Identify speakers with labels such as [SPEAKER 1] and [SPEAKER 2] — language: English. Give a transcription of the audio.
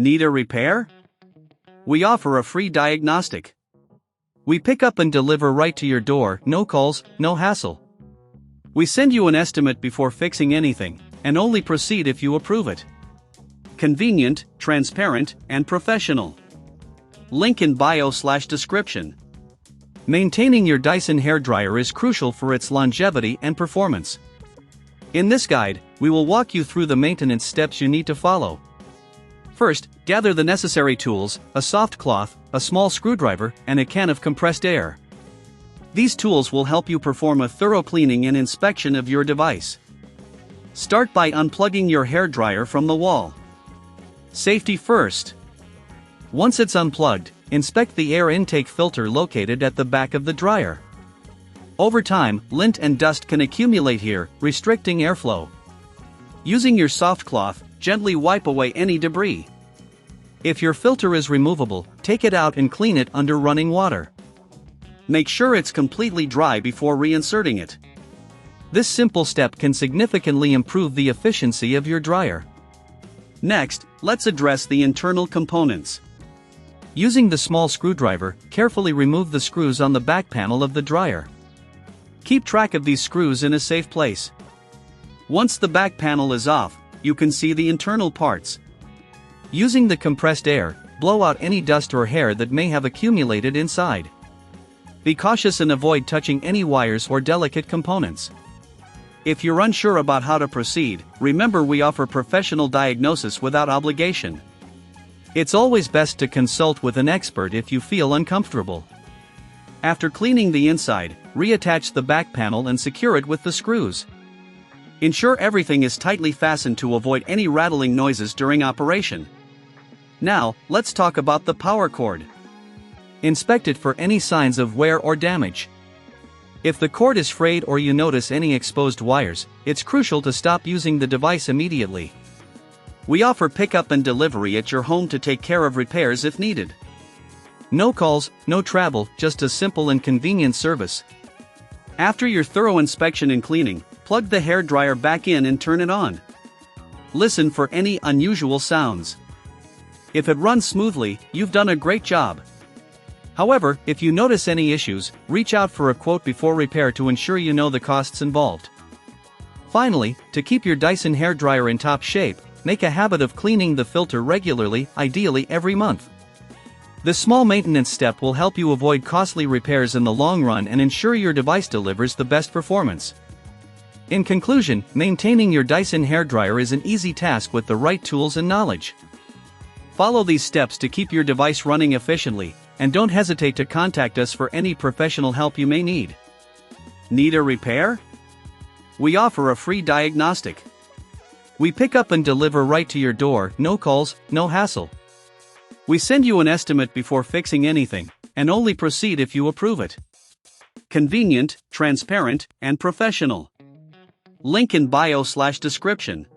[SPEAKER 1] Need a repair? We offer a free diagnostic. We pick up and deliver right to your door, no calls, no hassle. We send you an estimate before fixing anything, and only proceed if you approve it. Convenient, transparent, and professional. Link in bio/description. Maintaining your Dyson hairdryer is crucial for its longevity and performance. In this guide, we will walk you through the maintenance steps you need to follow. First, gather the necessary tools: a soft cloth, a small screwdriver, and a can of compressed air. These tools will help you perform a thorough cleaning and inspection of your device. Start by unplugging your hairdryer from the wall. Safety first. Once it's unplugged, inspect the air intake filter located at the back of the dryer. Over time, lint and dust can accumulate here, restricting airflow. Using your soft cloth, gently wipe away any debris. If your filter is removable, take it out and clean it under running water. Make sure it's completely dry before reinserting it. This simple step can significantly improve the efficiency of your dryer. Next, let's address the internal components. Using the small screwdriver, carefully remove the screws on the back panel of the dryer. Keep track of these screws in a safe place. Once the back panel is off, you can see the internal parts. Using the compressed air, blow out any dust or hair that may have accumulated inside. Be cautious and avoid touching any wires or delicate components. If you're unsure about how to proceed, remember we offer professional diagnosis without obligation. It's always best to consult with an expert if you feel uncomfortable. After cleaning the inside, reattach the back panel and secure it with the screws. Ensure everything is tightly fastened to avoid any rattling noises during operation. Now, let's talk about the power cord. Inspect it for any signs of wear or damage. If the cord is frayed or you notice any exposed wires, it's crucial to stop using the device immediately. We offer pickup and delivery at your home to take care of repairs if needed. No calls, no travel, just a simple and convenient service. After your thorough inspection and cleaning, plug the hairdryer back in and turn it on. Listen for any unusual sounds. If it runs smoothly, you've done a great job. However, if you notice any issues, reach out for a quote before repair to ensure you know the costs involved. Finally, to keep your Dyson hairdryer in top shape, make a habit of cleaning the filter regularly, ideally every month. This small maintenance step will help you avoid costly repairs in the long run and ensure your device delivers the best performance. In conclusion, maintaining your Dyson hairdryer is an easy task with the right tools and knowledge. Follow these steps to keep your device running efficiently, and don't hesitate to contact us for any professional help you may need. Need a repair? We offer a free diagnostic. We pick up and deliver right to your door, no calls, no hassle. We send you an estimate before fixing anything, and only proceed if you approve it. Convenient, transparent, and professional. Link in bio/description.